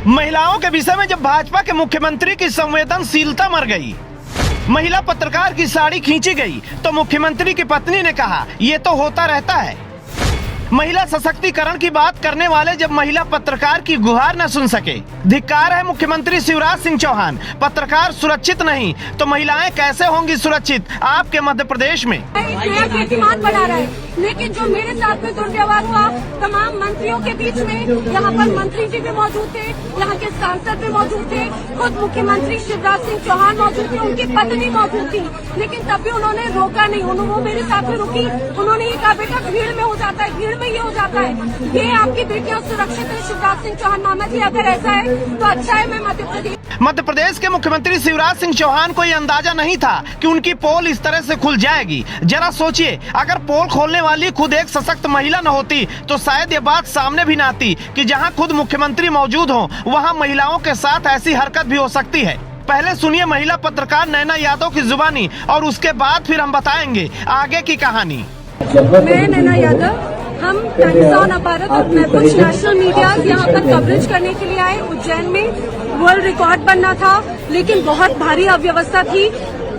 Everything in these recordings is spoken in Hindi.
महिलाओं के विषय में जब भाजपा के मुख्यमंत्री की संवेदनशीलता मर गई, महिला पत्रकार की साड़ी खींची गई, तो मुख्यमंत्री की पत्नी ने कहा ये तो होता रहता है। महिला सशक्तिकरण की बात करने वाले जब महिला पत्रकार की गुहार न सुन सके, धिक्कार है मुख्यमंत्री शिवराज सिंह चौहान। पत्रकार सुरक्षित नहीं तो महिलाएं कैसे होंगी सुरक्षित आपके मध्य प्रदेश में? कीर्तिमान बना रहा है, लेकिन जो मेरे साथ में दुर्व्यवहार हुआ तमाम मंत्रियों के बीच में, यहाँ पर मंत्री जी भी मौजूद थे, यहाँ के सांसद भी मौजूद थे, खुद मुख्यमंत्री शिवराज सिंह चौहान मौजूद थे, उनकी पत्नी मौजूद थी, लेकिन तब भी उन्होंने रोका नहीं। वो मेरे साथ में रुकी, उन्होंने ये कहा बेटा भीड़ में हो जाता है, भीड़ में ये हो जाता है, ये आपकी बेटियां सुरक्षित है। शिवराज सिंह चौहान मामा जी अगर ऐसा है तो अच्छा है। मैं मध्य प्रदेश के मुख्यमंत्री शिवराज सिंह चौहान को ये अंदाजा नहीं था कि उनकी पोल इस तरह से खुल जाएगी। जरा सोचिए, अगर पोल खोलने वाली खुद एक सशक्त महिला न होती तो शायद ये बात सामने भी न आती कि जहां खुद मुख्यमंत्री मौजूद हो वहां महिलाओं के साथ ऐसी हरकत भी हो सकती है। पहले सुनिए महिला पत्रकार नैना यादव की जुबानी और उसके बाद फिर हम बताएंगे आगे की कहानी। मैं नैना यादव, हम टाइम्स ऑन भारत और मैं कुछ नेशनल मीडिया यहाँ पर कवरेज करने के लिए आए। उज्जैन में वर्ल्ड रिकॉर्ड बनना था, लेकिन बहुत भारी अव्यवस्था थी।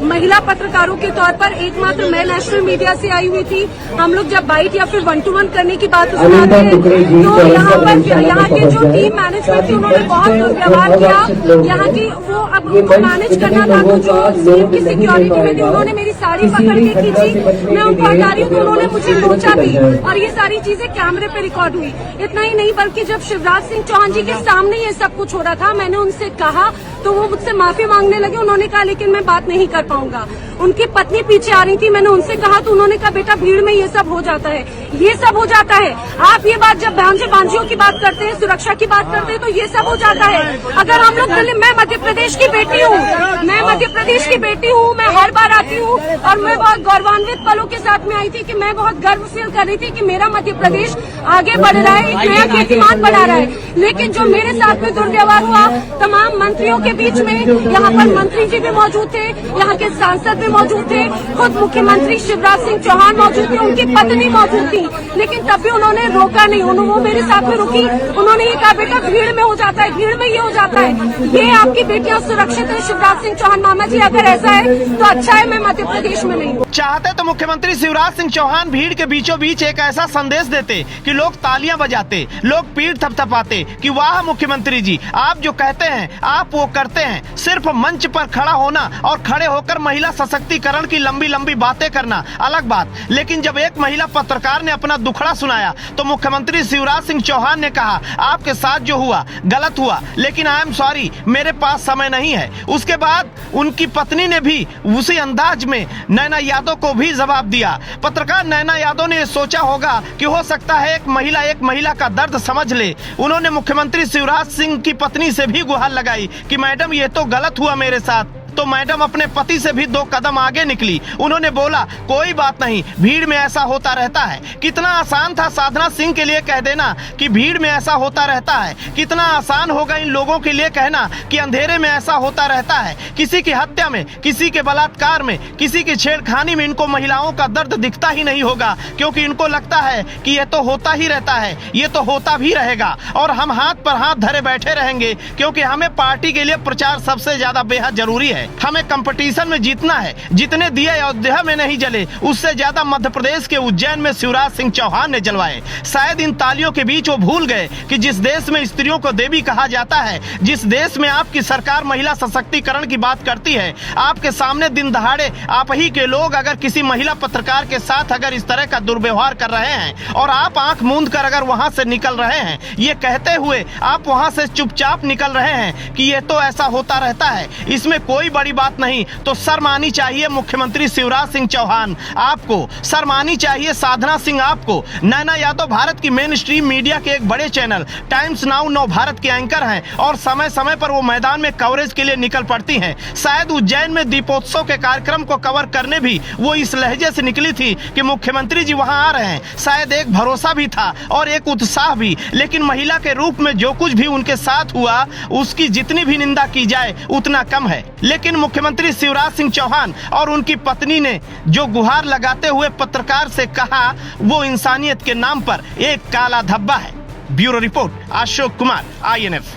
महिला पत्रकारों के तौर पर एकमात्र मैं नेशनल मीडिया से आई हुई थी। हम लोग जब बाइट या फिर 1-to-1 करने की बात सुनाते हैं तो यहाँ पर यहाँ के जो टीम मैनेजमेंट थी उन्होंने बहुत दुर्व्यवहार किया। यहाँ की वो अब उनको मैनेज करना था तो जो सीएम की सिक्योरिटी में थी उन्होंने मेरी साड़ी पकड़ के खींची। मैं उनको हटा रही हूँ तो उन्होंने मुझे नोचा भी, और ये सारी चीजें कैमरे पे रिकॉर्ड हुई। इतना ही नहीं बल्कि जब शिवराज सिंह चौहान जी के सामने ये सब कुछ हो रहा था, मैंने उनसे कहा तो वो मुझसे माफी मांगने लगे। उन्होंने कहा लेकिन मैं बात नहीं कर पाऊंगा। उनकी पत्नी पीछे आ रही थी, मैंने उनसे कहा तो उन्होंने कहा बेटा भीड़ में ये सब हो जाता है, ये सब हो जाता है। आप ये बात जब भांजियों की बात करते हैं, सुरक्षा की बात करते हैं तो ये सब हो जाता है। अगर हम लोग मैं मध्य प्रदेश की बेटी हूँ, मैं मध्य प्रदेश की बेटी हूँ, मैं हर बार आती हूँ और मैं बहुत गौरवान्वित पलों के साथ में आई थी कि मैं बहुत गर्व फील कर रही थी कि मेरा मध्य प्रदेश आगे बढ़ रहा है, एक नया कीर्तिमान बना रहा है। लेकिन जो मेरे साथ में दुर्व्यवहार हुआ तमाम मंत्रियों के बीच में, यहाँ पर मंत्री जी भी मौजूद थे, यहाँ के सांसद भी मौजूद थे, खुद मुख्यमंत्री शिवराज सिंह चौहान मौजूद थे, उनकी पत्नी मौजूद थी, लेकिन तब भी उन्होंने रोका नहीं। वो मेरे साथ में रुकी, उन्होंने ये कहा बेटा भीड़ में हो जाता है, भीड़ में ये हो जाता है, ये आपकी बेटियां सुरक्षित है। शिवराज सिंह चौहान मामा जी अगर ऐसा है तो अच्छा है। मैं मध्य प्रदेश में नहीं चाहते तो मुख्यमंत्री शिवराज सिंह चौहान भीड़ के बीचों बीच एक ऐसा संदेश देते कि लोग तालियां बजाते, लोग पीठ थपथपाते कि वाह मुख्यमंत्री जी, आप जो कहते हैं आप वो करते हैं। सिर्फ मंच पर खड़ा होना और खड़े होकर महिला सशक्तिकरण की लंबी लंबी बातें करना अलग बात, लेकिन जब एक महिला पत्रकार ने अपना दुखड़ा सुनाया तो मुख्यमंत्री शिवराज सिंह चौहान ने कहा आपके साथ जो हुआ गलत हुआ, लेकिन आई एम सॉरी, मेरे पास समय नहीं है। उसके बाद उनकी पत्नी ने भी उसी अंदाज में नैना यादव को भी जवाब दिया। पत्रकार नैना यादव ने सोचा होगा कि हो सकता है एक महिला का दर्द समझ ले। उन्होंने मुख्यमंत्री शिवराज सिंह की पत्नी से भी गुहार लगाई कि मैडम ये तो गलत हुआ मेरे साथ। तो मैडम अपने पति से भी 2 कदम आगे निकली। उन्होंने बोला कोई बात नहीं, भीड़ में ऐसा होता रहता है। कितना आसान था साधना सिंह के लिए कह देना कि भीड़ में ऐसा होता रहता है। कितना आसान होगा इन लोगों के लिए कहना कि अंधेरे में ऐसा होता रहता है। किसी की हत्या में, किसी के बलात्कार में, किसी की छेड़खानी में इनको महिलाओं का दर्द दिखता ही नहीं होगा, क्योंकि इनको लगता है कि ये तो होता ही रहता है, ये तो होता भी रहेगा और हम हाथ पर हाथ धरे बैठे रहेंगे, क्योंकि हमें पार्टी के लिए प्रचार सबसे ज्यादा बेहद जरूरी है। हमें कंपटीशन में जीतना है। जितने दिए अयोध्या में नहीं जले, उससे ज्यादा मध्य प्रदेश के उज्जैन में शिवराज सिंह चौहान ने जलवाए। शायद इन तालियों के बीच वो भूल गए कि जिस देश में स्त्रियों को देवी कहा जाता है, जिस देश में आपकी सरकार महिला सशक्तिकरण की बात करती है, आपके सामने दिन दहाड़े आप ही के लोग अगर किसी महिला पत्रकार के साथ अगर इस तरह का दुर्व्यवहार कर रहे हैं और आप आंख मूंद कर अगर वहां से निकल रहे हैं, ये कहते हुए आप वहां से चुपचाप निकल रहे हैं कि ये तो ऐसा होता रहता है, इसमें कोई बड़ी बात नहीं, तो शर्म आनी चाहिए मुख्यमंत्री शिवराज सिंह चौहान आपको, शर्म आनी चाहिए साधना सिंह आपको। नैना यादव भारत की मेन स्ट्रीम मीडिया के एक बड़े चैनल टाइम्स नाउ नव भारत के एंकर हैं और समय समय पर वो मैदान में कवरेज के लिए निकल पड़ती हैं। शायद उज्जैन में दीपोत्सव के कार्यक्रम को कवर करने भी वो इस लहजे से निकली थी कि मुख्यमंत्री जी वहां आ रहे हैं। शायद एक भरोसा भी था और एक उत्साह भी, लेकिन महिला के रूप में जो कुछ भी उनके साथ हुआ उसकी जितनी भी निंदा की जाए उतना कम है। लेकिन मुख्यमंत्री शिवराज सिंह चौहान और उनकी पत्नी ने जो गुहार लगाते हुए पत्रकार से कहा, वो इंसानियत के नाम पर एक काला धब्बा है। Bureau report Ashok Kumar, INF।